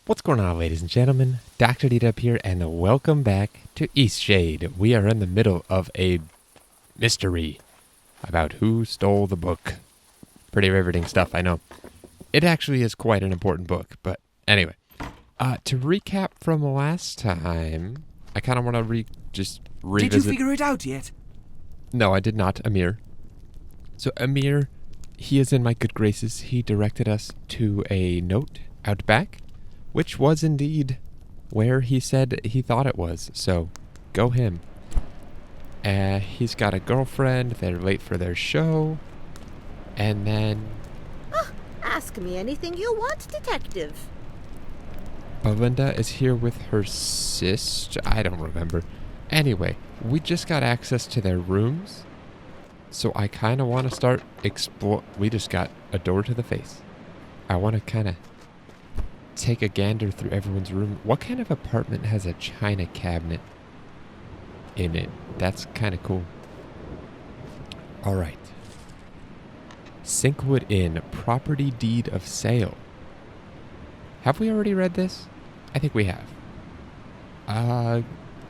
What's going on, ladies and gentlemen? DoctorDDub here, and welcome back to Eastshade. We are in the middle of a mystery about who stole the book. Pretty riveting stuff, I know. It actually is quite an important book, but anyway. To recap from last time, I kind of want to just revisit... Did you figure it out yet? No, I did not, Amir. So Amir, he is in my good graces. He directed us to a note out back, which was indeed where he said he thought it was. So, go him. He's got a girlfriend. They're late for their show. And then... Ask me anything you want, detective. Belinda is here with her sister. I don't remember. Anyway, we just got access to their rooms. So I kind of want to start we just got a door to the face. I want to kind of take a gander through everyone's room. What kind of apartment has a china cabinet in it? That's kind of cool. All right. Sinkwood Inn, property deed of sale. Have we already read this? I think we have.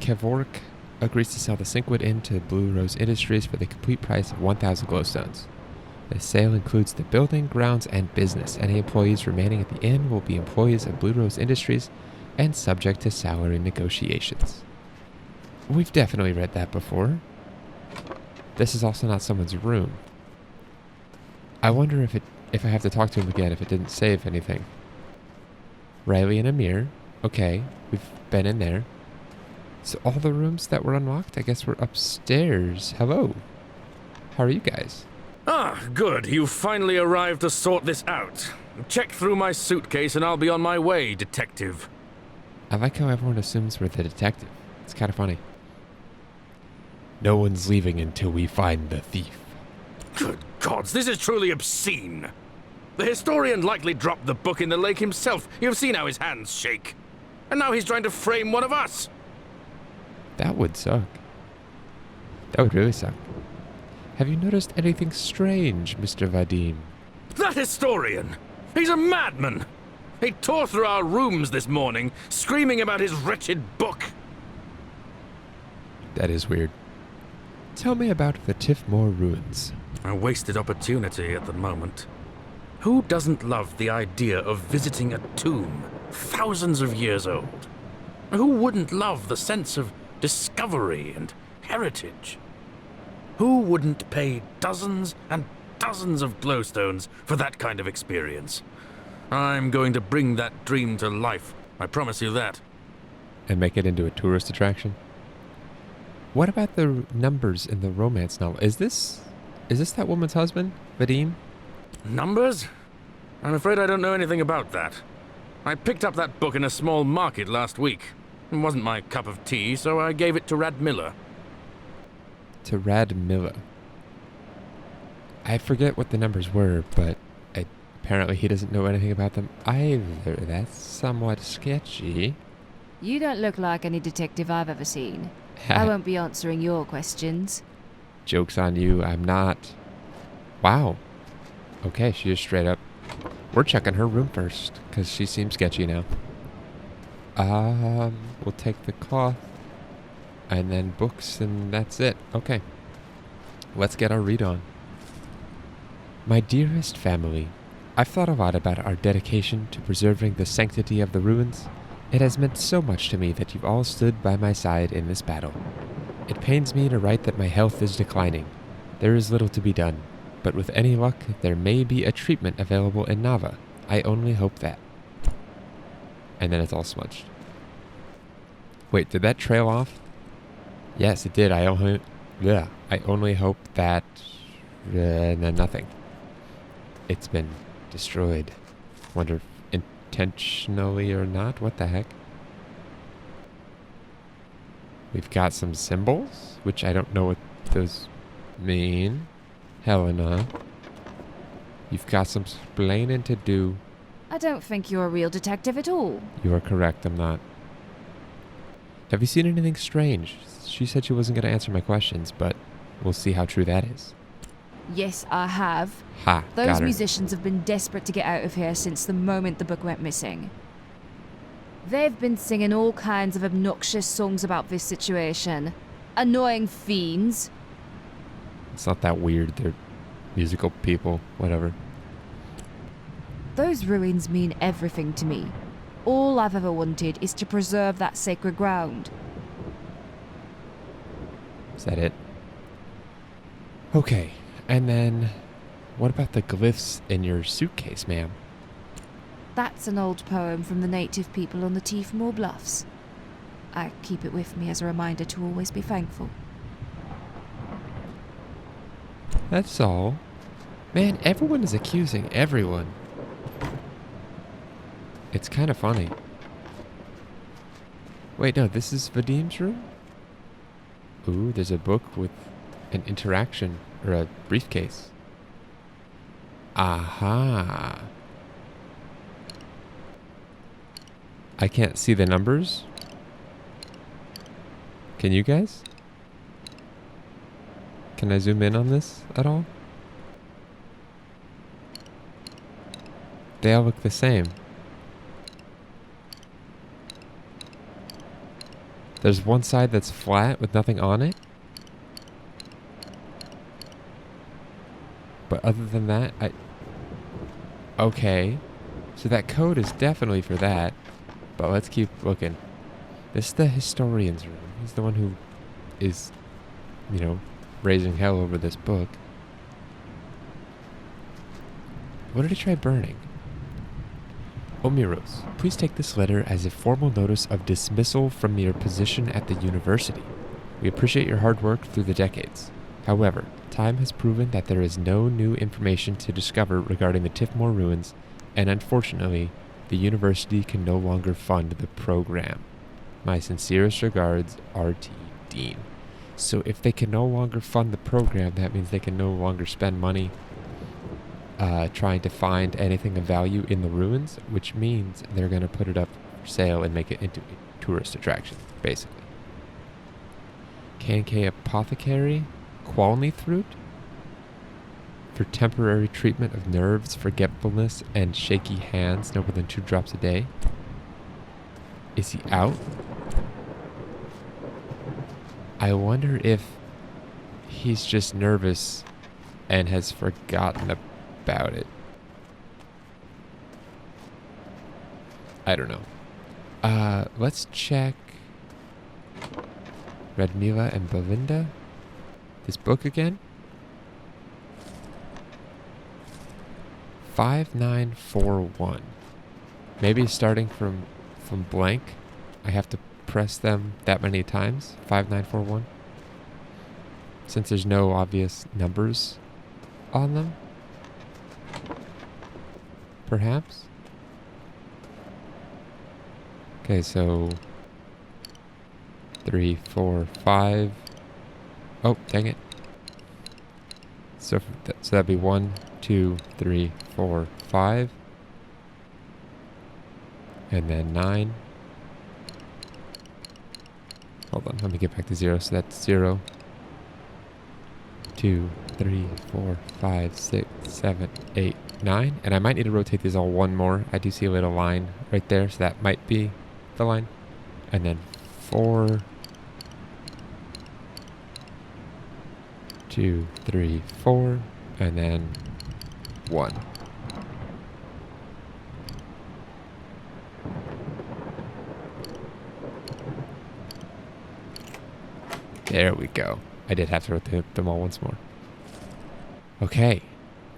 Kevork agrees to sell the Sinkwood Inn to Blue Rose Industries for the complete price of 1,000 glowstones. The sale includes the building, grounds, and business. Any employees remaining at the inn will be employees of Blue Rose Industries and subject to salary negotiations. We've definitely read that before. This is also not someone's room. I wonder if I have to talk to him again if it didn't save anything. Riley and Amir. Okay, we've been in there. So all the rooms that were unlocked, I guess, were upstairs. Hello. How are you guys? Ah, good. You finally arrived to sort this out. Check through my suitcase and I'll be on my way, detective. I like how everyone assumes we're the detective. It's kind of funny. No one's leaving until we find the thief. Good gods, this is truly obscene. The historian likely dropped the book in the lake himself. You've seen how his hands shake. And now he's trying to frame one of us. That would suck. That would really suck. Have you noticed anything strange, Mr. Vadim? That historian! He's a madman! He tore through our rooms this morning, screaming about his wretched book. That is weird. Tell me about the Tiffmore ruins. A wasted opportunity at the moment. Who doesn't love the idea of visiting a tomb thousands of years old? Who wouldn't love the sense of discovery and heritage? Who wouldn't pay dozens and dozens of glowstones for that kind of experience? I'm going to bring that dream to life. I promise you that. And make it into a tourist attraction? What about the numbers in the romance novel? Is this that woman's husband, Vadim? Numbers? I'm afraid I don't know anything about that. I picked up that book in a small market last week. It wasn't my cup of tea, so I gave it to Rad Miller. To Rad Miller. I forget what the numbers were, but apparently he doesn't know anything about them either. That's somewhat sketchy. You don't look like any detective I've ever seen. I won't be answering your questions. Joke's on you, I'm not. Wow. Okay, she just straight up. We're checking her room first, because she seems sketchy now. We'll take the cloth. And then books, and that's it. Okay. Let's get our read on. My dearest family, I've thought a lot about our dedication to preserving the sanctity of the ruins. It has meant so much to me that you've all stood by my side in this battle. It pains me to write that my health is declining. There is little to be done, but with any luck, there may be a treatment available in Nava. I only hope that. And then it's all smudged. Wait, did that trail off? Yes, it did. I only hope that... nothing. It's been destroyed. Wonder if intentionally or not? What the heck? We've got some symbols, which I don't know what those mean. Helena. You've got some explaining to do. I don't think you're a real detective at all. You are correct, I'm not. Have you seen anything strange? She said she wasn't going to answer my questions, but we'll see how true that is. Yes, I have. Ha, got Those her. musicians have been desperate to get out of here since the moment the book went missing. They've been singing all kinds of obnoxious songs about this situation. Annoying fiends. It's not that weird. They're musical people. Whatever. Those ruins mean everything to me. All I've ever wanted is to preserve that sacred ground. Is that it? Okay. And then, what about the glyphs in your suitcase, ma'am? That's an old poem from the native people on the Teefmore Bluffs. I keep it with me as a reminder to always be thankful. That's all. Man, everyone is accusing everyone. It's kind of funny. Wait, no, this is Vadim's room? Ooh, there's a book with an interaction, or a briefcase. Aha. I can't see the numbers. Can you guys? Can I zoom in on this at all? They all look the same. There's one side that's flat with nothing on it. But other than that, okay. So that code is definitely for that. But let's keep looking. This is the historian's room. He's the one who is, you know, raising hell over this book. What did he try burning? Omiros, please take this letter as a formal notice of dismissal from your position at the university. We appreciate your hard work through the decades. However, time has proven that there is no new information to discover regarding the Tiffmore ruins, and unfortunately, the university can no longer fund the program. My sincerest regards, R.T. Dean. So if they can no longer fund the program, that means they can no longer spend money trying to find anything of value in the ruins, which means they're going to put it up for sale and make it into a tourist attraction, basically. K&K Apothecary, Qualney Fruit, for temporary treatment of nerves, forgetfulness, and shaky hands, no more than 2 drops a day. Is he out? I wonder if he's just nervous and has forgotten about it. I don't know. Let's check Redmila and Belinda. This book again? 5941. Maybe starting from blank, I have to press them that many times. 5941. Since there's no obvious numbers on them. Perhaps? Okay, so 3, 4, 5. Oh, dang it. So that'd be 1, 2, 3, 4, 5. And then 9. Hold on, let me get back to 0. So that's 0, 2, 3, 4, 5, 6, 7, 8, 9. And I might need to rotate these all one more. I do see a little line right there, so that might be the line. And then 4, 2, 3, 4, and then 1. There we go. I did have to rotate them all once more. Okay.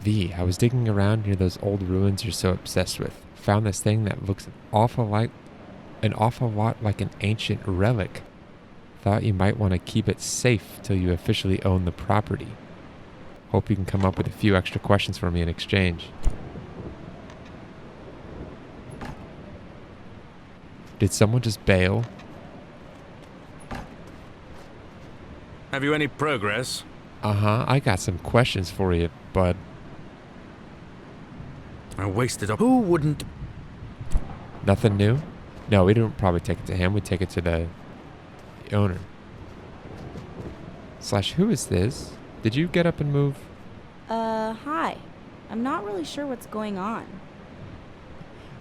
V, I was digging around near those old ruins you're so obsessed with. Found this thing that looks an awful lot like an ancient relic. Thought you might want to keep it safe till you officially own the property. Hope you can come up with a few extra questions for me in exchange. Did someone just bail? Have you any progress? Uh-huh, I got some questions for you, bud. I wasted up. Who wouldn't? Nothing new? No, we don't probably take it to him. We take it to the owner. / who is this? Did you get up and move? Hi. I'm not really sure what's going on.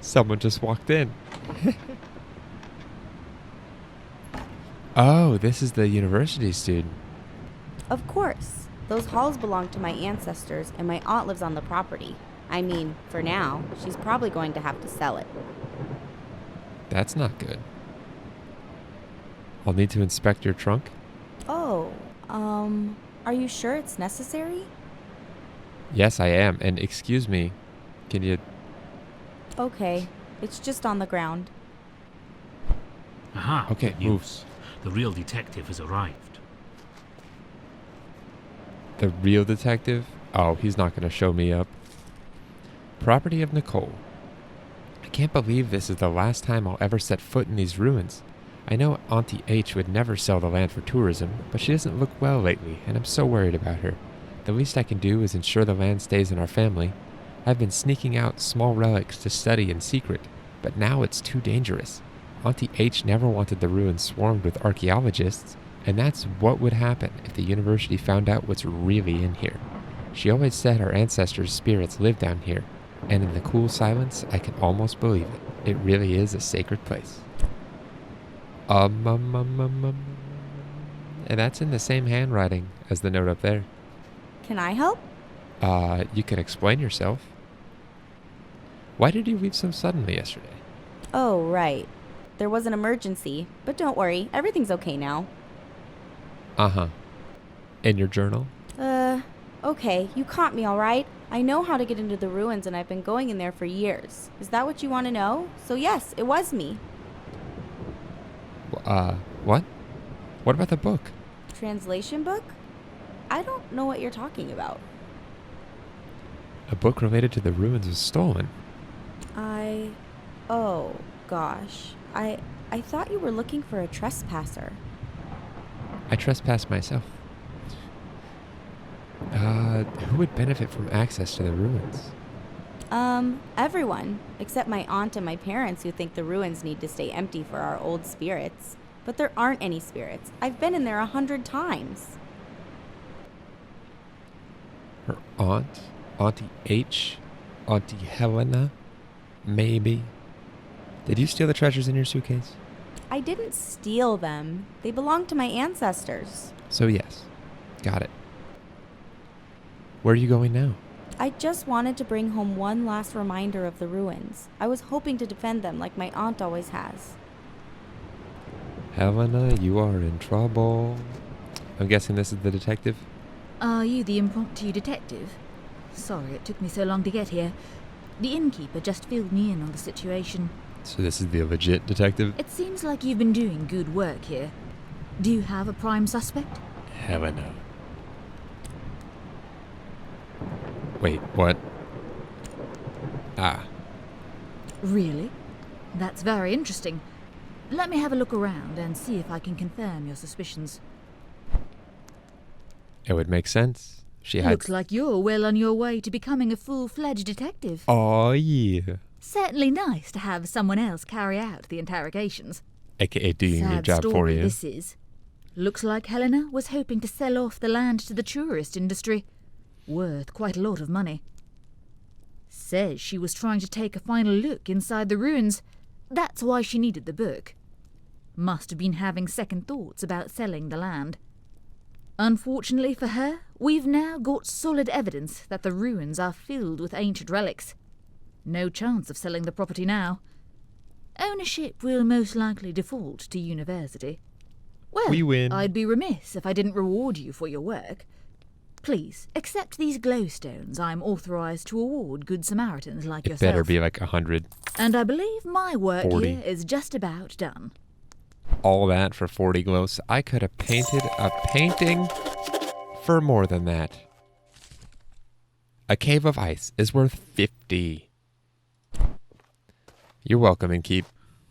Someone just walked in. Oh, this is the university student. Of course. Those halls belong to my ancestors, and my aunt lives on the property. I mean, for now, she's probably going to have to sell it. That's not good. I'll need to inspect your trunk. Oh, are you sure it's necessary? Yes, I am. And excuse me, can you... Okay, it's just on the ground. Aha, Okay, good move. news. The real detective has arrived. The real detective? Oh, he's not going to show me up. Property of Nicole. I can't believe this is the last time I'll ever set foot in these ruins. I know Auntie H would never sell the land for tourism, but she doesn't look well lately, and I'm so worried about her. The least I can do is ensure the land stays in our family. I've been sneaking out small relics to study in secret, but now it's too dangerous. Auntie H never wanted the ruins swarmed with archaeologists, and that's what would happen if the university found out what's really in here. She always said our ancestors' spirits live down here, and in the cool silence, I can almost believe it. It really is a sacred place. And that's in the same handwriting as the note up there. Can I help? You can explain yourself. Why did you leave so suddenly yesterday? Oh, right. There was an emergency, but don't worry, everything's okay now. Uh-huh. In your journal? Okay, you caught me, all right? I know how to get into the ruins, and I've been going in there for years. Is that what you want to know? So yes, it was me. What? What about the book? Translation book? I don't know what you're talking about. A book related to the ruins was stolen. Oh, gosh. I thought you were looking for a trespasser. I trespassed myself. Who would benefit from access to the ruins? Everyone. Except my aunt and my parents who think the ruins need to stay empty for our old spirits. But there aren't any spirits. I've been in there 100 times. Her aunt? Auntie H? Auntie Helena? Maybe. Did you steal the treasures in your suitcase? I didn't steal them. They belong to my ancestors. So yes. Got it. Where are you going now? I just wanted to bring home one last reminder of the ruins. I was hoping to defend them like my aunt always has. Helena, you are in trouble. I'm guessing this is the detective? Are you the impromptu detective? Sorry it took me so long to get here. The innkeeper just filled me in on the situation. So this is the legit detective? It seems like you've been doing good work here. Do you have a prime suspect? Helena. Wait, what? Ah. Really? That's very interesting. Let me have a look around and see if I can confirm your suspicions. It would make sense. She had... Looks like you're well on your way to becoming a full-fledged detective. Oh, yeah. Certainly nice to have someone else carry out the interrogations. AKA doing your Sad job for story you. this is. Looks like Helena was hoping to sell off the land to the tourist industry. Worth quite a lot of money. Says she was trying to take a final look inside the ruins. That's why she needed the book. Must have been having second thoughts about selling the land. Unfortunately for her, we've now got solid evidence that the ruins are filled with ancient relics. No chance of selling the property now. Ownership will most likely default to university. Well, We win. I'd be remiss if I didn't reward you for your work. Please, accept these glowstones I'm authorized to award good Samaritans like It yourself. better be like 100. And I believe my work 40. here is just about done. All that for 40 glows. I could have painted a painting for more than that. A cave of ice is worth 50. You're welcome, Innkeep.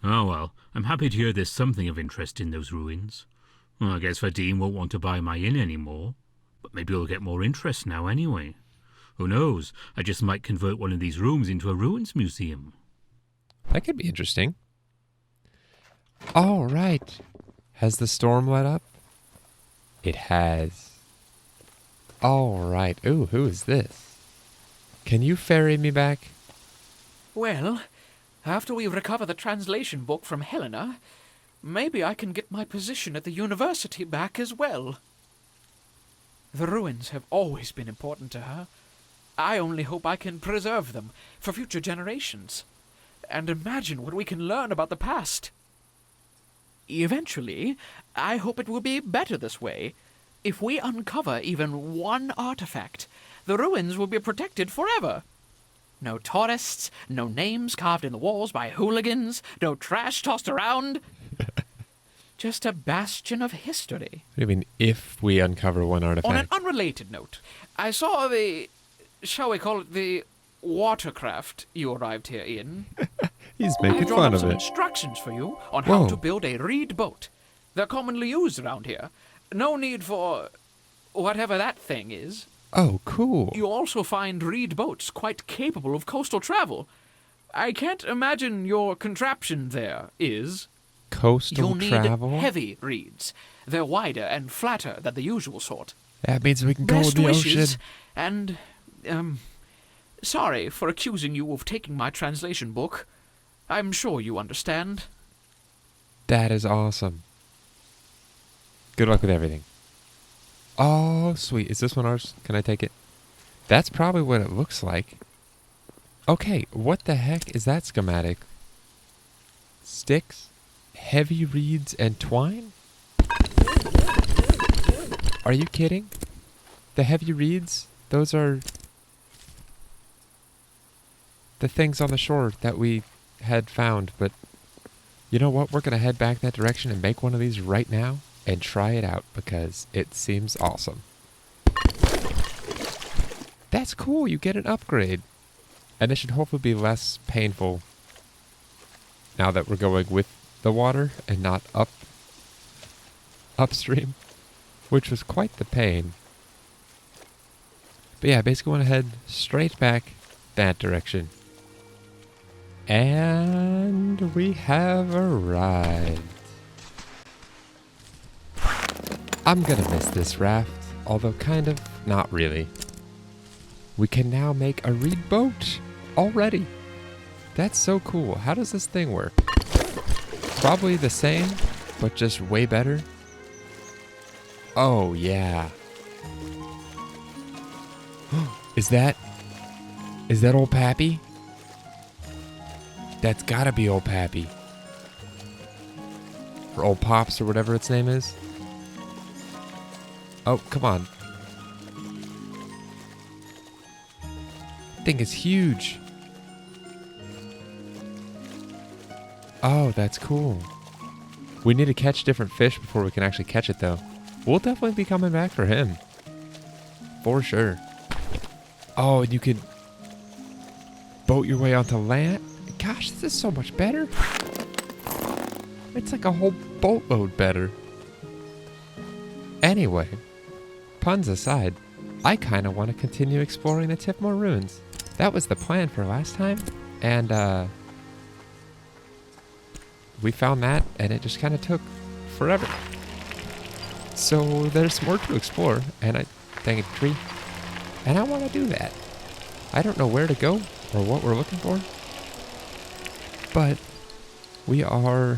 Oh well, I'm happy to hear there's something of interest in those ruins. Well, I guess Vadim won't want to buy my inn anymore. But maybe we'll get more interest now anyway. Who knows? I just might convert one of these rooms into a ruins museum. That could be interesting. All right. Has the storm let up? It has. All right. Ooh, who is this? Can you ferry me back? Well, after we recover the translation book from Helena, maybe I can get my position at the university back as well. The ruins have always been important to her. I only hope I can preserve them for future generations. And imagine what we can learn about the past. Eventually, I hope it will be better this way. If we uncover even one artifact, the ruins will be protected forever. No tourists, no names carved in the walls by hooligans, no trash tossed around. Just a bastion of history. What do you mean, if we uncover one artifact? On an unrelated note, I saw the, shall we call it the watercraft you arrived here in. He's I making drawn fun up of some it. instructions for you on how Whoa. to build a reed boat. They're commonly used around here. No need for whatever that thing is. Oh, cool. You also find reed boats quite capable of coastal travel. I can't imagine your contraption there is. Coastal You'll need travel? heavy reeds. They're wider and flatter than the usual sort. That means we can go in Best the wishes, ocean. and, sorry for accusing you of taking my translation book. I'm sure you understand. That is awesome. Good luck with everything. Oh, sweet. Is this one ours? Can I take it? That's probably what it looks like. Okay, what the heck is that schematic? Sticks, heavy reeds, and twine? Are you kidding? The heavy reeds? Those are the things on the shore that we had found, but you know what? We're going to head back that direction and make one of these right now and try it out because it seems awesome. That's cool. You get an upgrade. And it should hopefully be less painful now that we're going with the water and not upstream, which was quite the pain. But yeah, basically want to head straight back that direction. And we have arrived. I'm gonna miss this raft, although kind of not really. We can now make a reed boat already. That's so cool. How does this thing work? Probably the same, but just way better. Oh yeah. Is that old Pappy? That's gotta be old Pappy. Or old Pops or whatever its name is. Oh, come on. Thing is huge. Oh, that's cool. We need to catch different fish before we can actually catch it, though. We'll definitely be coming back for him. For sure. Oh, and you can boat your way onto land. Gosh, this is so much better. It's like a whole boatload better. Anyway, puns aside, I kind of want to continue exploring the Tipmore ruins. That was the plan for last time, and we found that, and it just kind of took forever. So there's more to explore, and dang it, tree. And I want to do that. I don't know where to go or what we're looking for, but we are...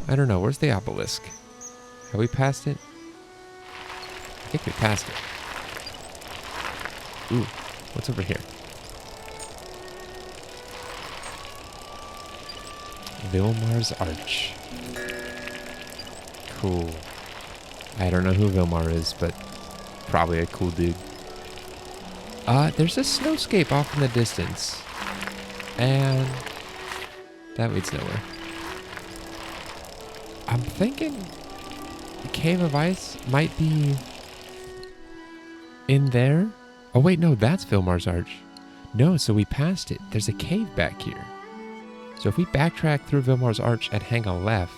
I don't know, where's the obelisk? Have we passed it? I think we passed it. Ooh, what's over here? Vilmar's Arch. Cool. I don't know who Vilmar is, but probably a cool dude. There's a snowscape off in the distance. And that leads nowhere. I'm thinking the Cave of Ice might be in there. Oh wait, no, that's Vilmar's Arch. No, so we passed it. There's a cave back here. So if we backtrack through Vilmar's Arch and hang a left,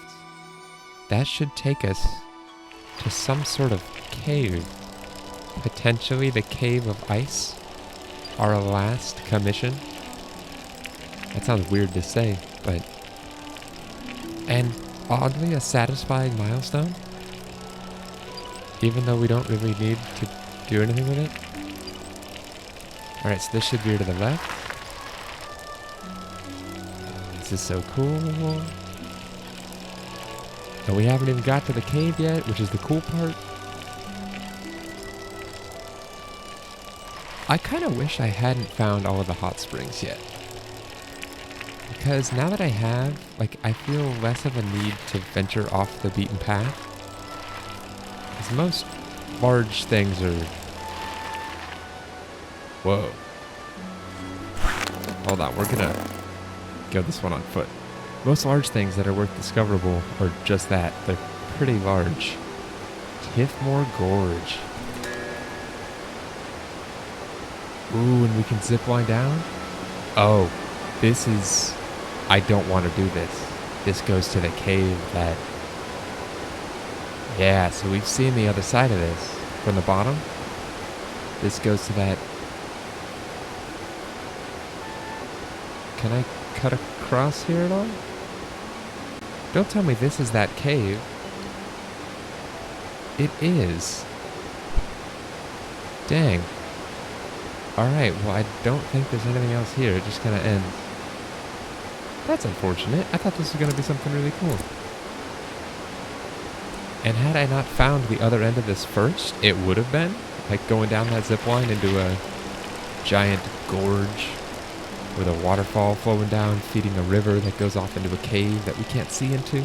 that should take us to some sort of cave. Potentially the Cave of Ice. Our last commission. That sounds weird to say, but... And oddly a satisfying milestone. Even though we don't really need to do anything with it. Alright, so this should veer to the left. This is so cool. And we haven't even got to the cave yet, which is the cool part. I kind of wish I hadn't found all of the hot springs yet. Because now that I have, like, I feel less of a need to venture off the beaten path. Because most large things are... Whoa. Hold on, we're gonna go this one on foot. Most large things that are worth discoverable are just that. They're pretty large. Tiffmore Gorge. Ooh, and we can zip line down? Oh, this is... I don't want to do this. This goes to the cave that... Yeah, so we've seen the other side of this. From the bottom. This goes to that... Can I cut across here at all? Don't tell me this is that cave. It is. Dang. Alright, well I don't think there's anything else here. It just kind of ends. That's unfortunate. I thought this was going to be something really cool. And had I not found the other end of this first, it would have been. Like going down that zip line into a giant gorge with a waterfall flowing down, feeding a river that goes off into a cave that we can't see into.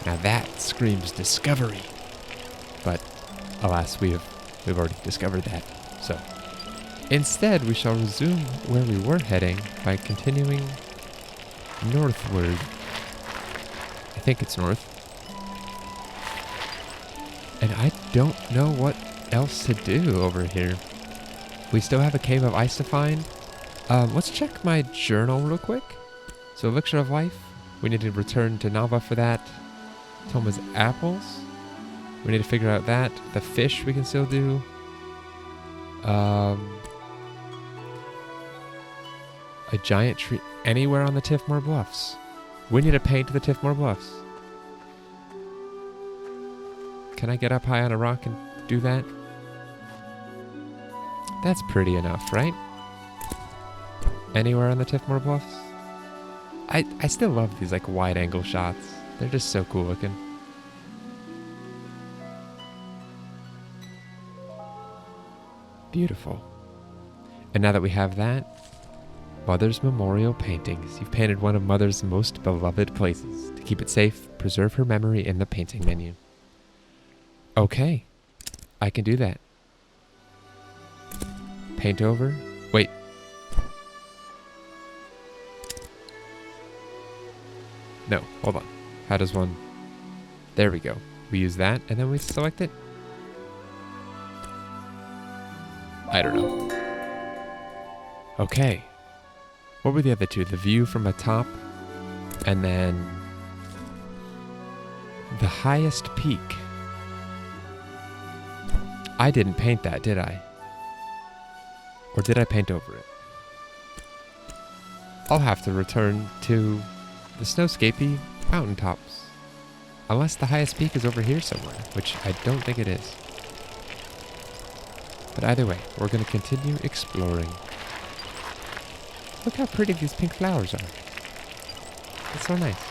Now that screams discovery. But alas, we've already discovered that. So instead, we shall resume where we were heading by continuing northward. I think it's north. And I don't know what else to do over here. We still have a cave of ice to find. Let's check my journal real quick. So, Elixir of Life. We need to return to Nava for that. Toma's apples. We need to figure out that. The fish we can still do. A giant tree anywhere on the Tiffmore Bluffs. We need to paint the Tiffmore Bluffs. Can I get up high on a rock and do that? That's pretty enough, right? Anywhere on the Tiffmore Bluffs? I still love these like wide angle shots. They're just so cool looking. Beautiful. And now that we have that, Mother's Memorial Paintings. You've painted one of Mother's most beloved places. To keep it safe, preserve her memory in the painting menu. Okay, I can do that. Paint over. Wait. No, hold on. How does one... There we go. We use that, and then we select it. I don't know. Okay. What were the other two? The view from the top, and then the highest peak. I didn't paint that, did I? Or did I paint over it? I'll have to return to the snowscapey mountaintops. Unless the highest peak is over here somewhere, which I don't think it is. But either way, we're going to continue exploring. Look how pretty these pink flowers are. It's so nice.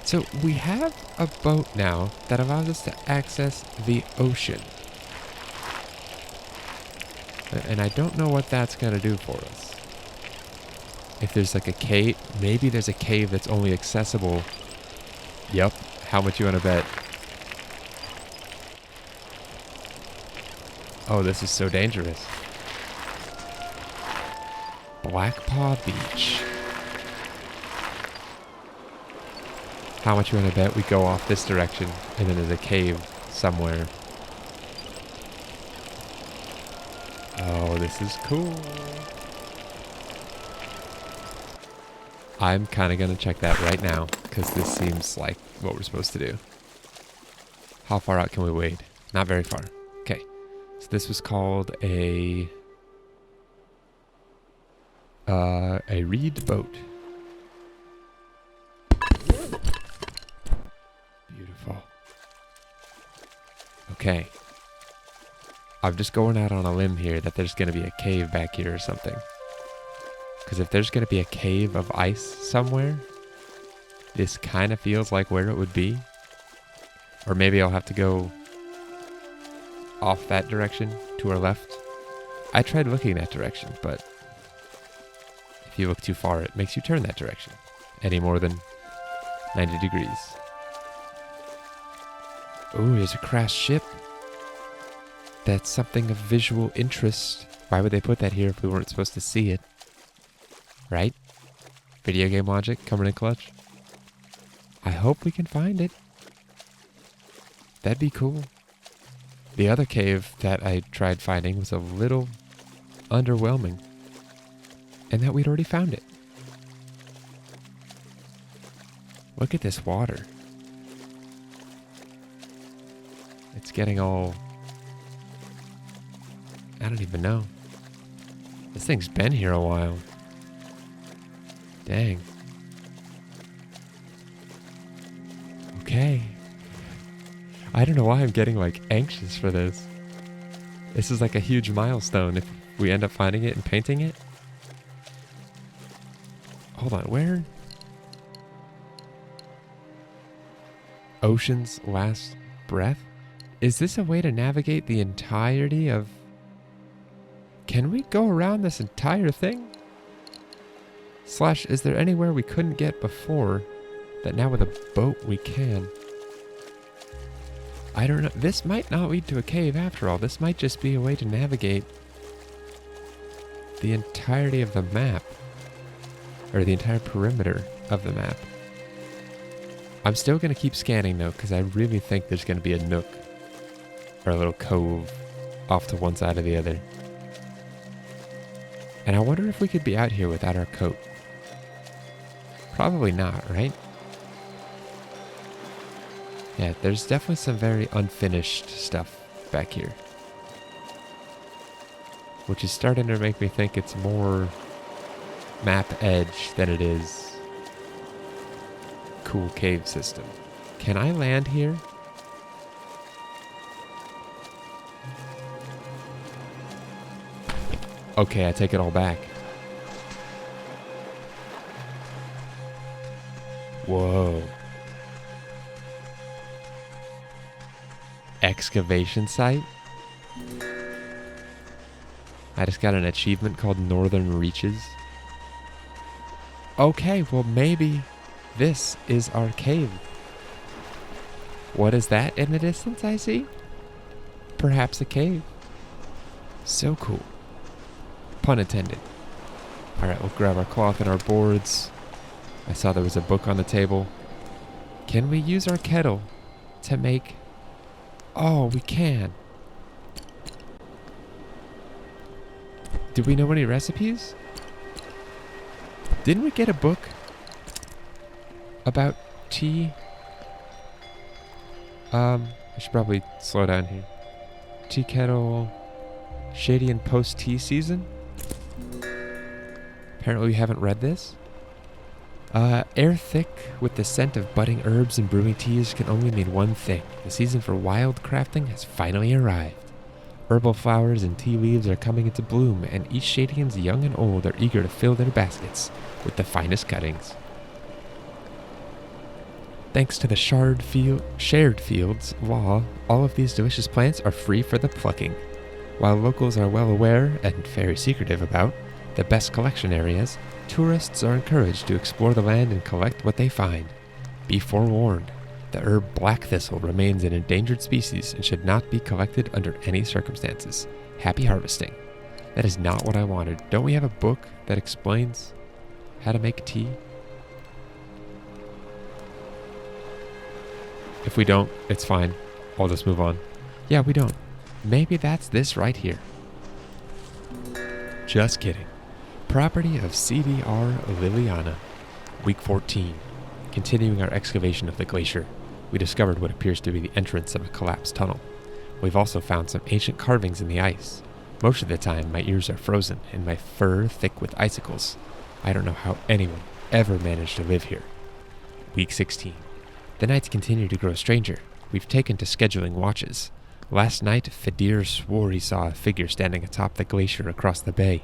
So we have a boat now that allows us to access the ocean. And I don't know what that's going to do for us. If there's like a cave, maybe there's a cave that's only accessible. Yep. How much you want to bet? Oh, this is so dangerous. Blackpaw Beach. How much you want to bet we go off this direction and then there's a cave somewhere? Oh, this is cool. I'm kind of going to check that right now because this seems like what we're supposed to do. How far out can we wade? Not very far. Okay. So this was called a reed boat. Beautiful. Okay. I'm just going out on a limb here that there's going to be a cave back here or something. Because if there's going to be a cave of ice somewhere, this kind of feels like where it would be. Or maybe I'll have to go off that direction to our left. I tried looking that direction, but if you look too far, it makes you turn that direction any more than 90 degrees. Oh, there's a crashed ship. That's something of visual interest. Why would they put that here if we weren't supposed to see it? Right? Video game logic coming in clutch. I hope we can find it. That'd be cool. The other cave that I tried finding was a little underwhelming. And that we'd already found it. Look at this water. It's getting all... I don't even know. This thing's been here a while. Dang. Okay. I don't know why I'm getting like anxious for this. This is like a huge milestone if we end up finding it and painting it. Hold on, where? Ocean's Last Breath? Is this a way to navigate the entirety of... Can we go around this entire thing? Slash, is there anywhere we couldn't get before that now with a boat we can? I don't know. This might not lead to a cave after all. This might just be a way to navigate the entirety of the map. Or the entire perimeter of the map. I'm still going to keep scanning though, because I really think there's going to be a nook. Or a little cove off to one side or the other. And I wonder if we could be out here without our coat. Probably not, right? Yeah, there's definitely some very unfinished stuff back here. Which is starting to make me think it's more map edge than it is cool cave system. Can I land here? Okay, I take it all back. Whoa. Excavation site? I just got an achievement called Northern Reaches. Okay, well maybe this is our cave. What is that in the distance I see? Perhaps a cave. So cool. Pun intended. Alright, we'll grab our cloth and our boards. I saw there was a book on the table. Can we use our kettle to make... Oh, we can. Do we know any recipes? Didn't we get a book about tea? I should probably slow down here. Tea kettle, shady and post tea season? Apparently we haven't read this. Air thick with the scent of budding herbs and brewing teas can only mean one thing. The season for wild crafting has finally arrived. Herbal flowers and tea leaves are coming into bloom, and Eastshadians young and old are eager to fill their baskets with the finest cuttings. Thanks to the shared fields law, all of these delicious plants are free for the plucking. While locals are well aware, and very secretive about, the best collection areas, tourists are encouraged to explore the land and collect what they find. Be forewarned, the herb black thistle remains an endangered species and should not be collected under any circumstances. Happy harvesting. That is not what I wanted. Don't we have a book that explains how to make tea? If we don't, it's fine. I'll just move on. Yeah, we don't. Maybe that's this right here. Just kidding. Property of CDR Liliana. Week 14. Continuing our excavation of the glacier, we discovered what appears to be the entrance of a collapsed tunnel. We've also found some ancient carvings in the ice. Most of the time, my ears are frozen and my fur thick with icicles. I don't know how anyone ever managed to live here. Week 16. The nights continue to grow stranger. We've taken to scheduling watches. Last night, Fadir swore he saw a figure standing atop the glacier across the bay.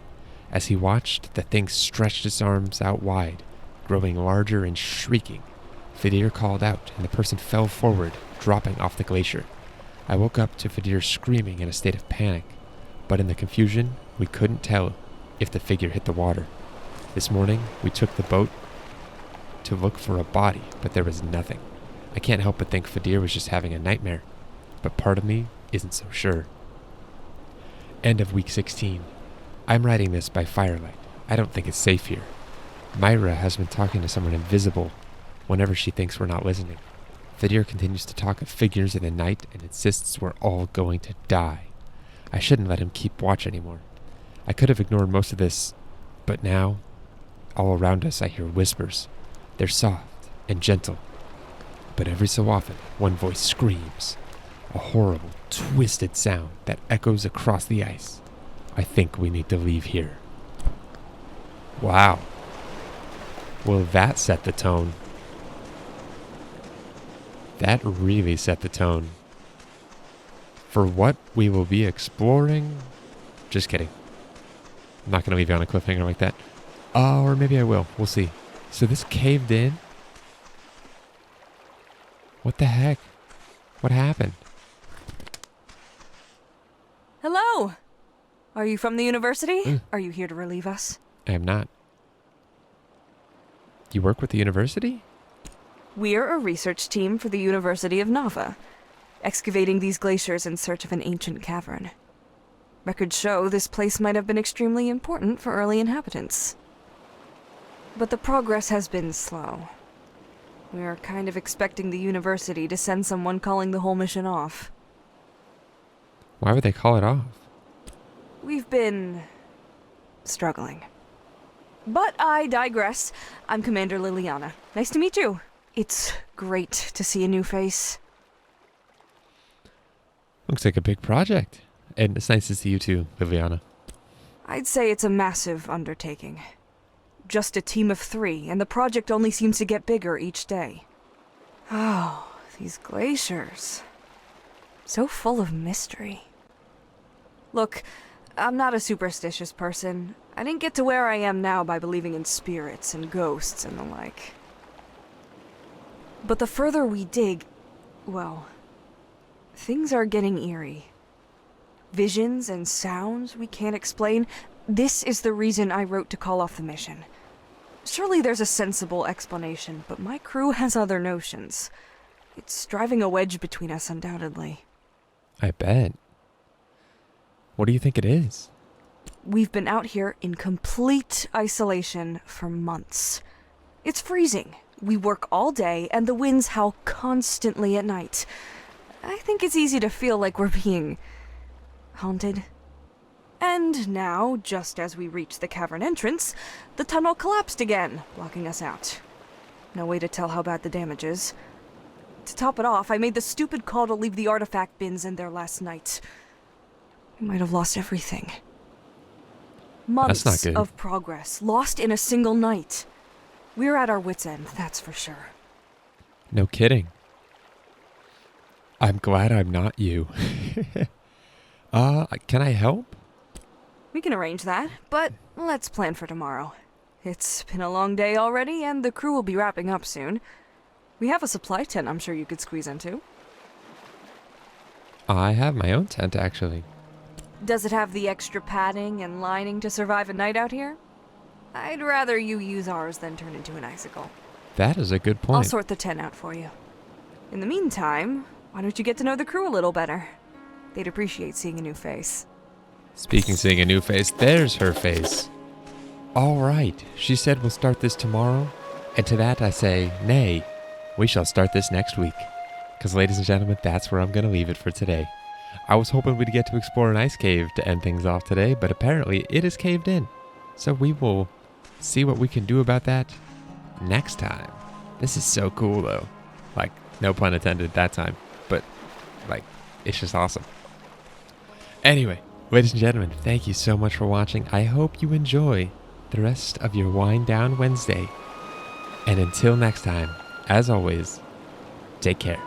As he watched, the thing stretched its arms out wide, growing larger and shrieking. Fadir called out, and the person fell forward, dropping off the glacier. I woke up to Fadir screaming in a state of panic, but in the confusion, we couldn't tell if the figure hit the water. This morning, we took the boat to look for a body, but there was nothing. I can't help but think Fadir was just having a nightmare, but part of me isn't so sure. End of week 16. I'm writing this by firelight. I don't think it's safe here. Myra has been talking to someone invisible whenever she thinks we're not listening. Fadir continues to talk of figures in the night and insists we're all going to die. I shouldn't let him keep watch anymore. I could have ignored most of this, but now, all around us I hear whispers. They're soft and gentle, but every so often one voice screams. A horrible, twisted sound that echoes across the ice. I think we need to leave here. Wow. Well, that set the tone. That really set the tone for what we will be exploring. Just kidding. I'm not going to leave you on a cliffhanger like that. Or maybe I will. We'll see. So this caved in? What the heck? What happened? Hello! Are you from the university? Are you here to relieve us? I am not. You work with the university? We're a research team for the University of Nava, excavating these glaciers in search of an ancient cavern. Records show this place might have been extremely important for early inhabitants. But the progress has been slow. We are kind of expecting the university to send someone calling the whole mission off. Why would they call it off? We've been struggling. But I digress. I'm Commander Liliana. Nice to meet you. It's great to see a new face. Looks like a big project. And it's nice to see you too, Liliana. I'd say it's a massive undertaking. Just a team of 3, and the project only seems to get bigger each day. Oh, these glaciers. So full of mystery. Look, I'm not a superstitious person. I didn't get to where I am now by believing in spirits and ghosts and the like. But the further we dig, well, things are getting eerie. Visions and sounds we can't explain. This is the reason I wrote to call off the mission. Surely there's a sensible explanation, but my crew has other notions. It's driving a wedge between us, undoubtedly. I bet. What do you think it is? We've been out here in complete isolation for months. It's freezing. We work all day, and the winds howl constantly at night. I think it's easy to feel like we're being haunted. And now, just as we reach the cavern entrance, the tunnel collapsed again, blocking us out. No way to tell how bad the damage is. To top it off, I made the stupid call to leave the artifact bins in there last night. We might have lost everything. Months That's not good. of progress, lost in a single night. We're at our wits' end, that's for sure. No kidding. I'm glad I'm not you. Can I help? We can arrange that, but let's plan for tomorrow. It's been a long day already, and the crew will be wrapping up soon. We have a supply tent I'm sure you could squeeze into. I have my own tent, actually. Does it have the extra padding and lining to survive a night out here? I'd rather you use ours than turn into an icicle. That is a good I'll point. sort the tent out for you. In the meantime, why don't you get to know the crew a little better? They'd appreciate seeing a new face. Speaking of seeing a new face, there's her face. All right, she said we'll start this tomorrow, and to that I say, nay, we shall start this next week. Because ladies and gentlemen, that's where I'm going to leave it for today. I was hoping we'd get to explore an ice cave to end things off today, but apparently it is caved in. So we will see what we can do about that next time. This is so cool though. Like, no pun intended that time, but like, it's just awesome. Anyway, ladies and gentlemen, thank you so much for watching. I hope you enjoy the rest of your Wind Down Wednesday. And until next time, as always, take care.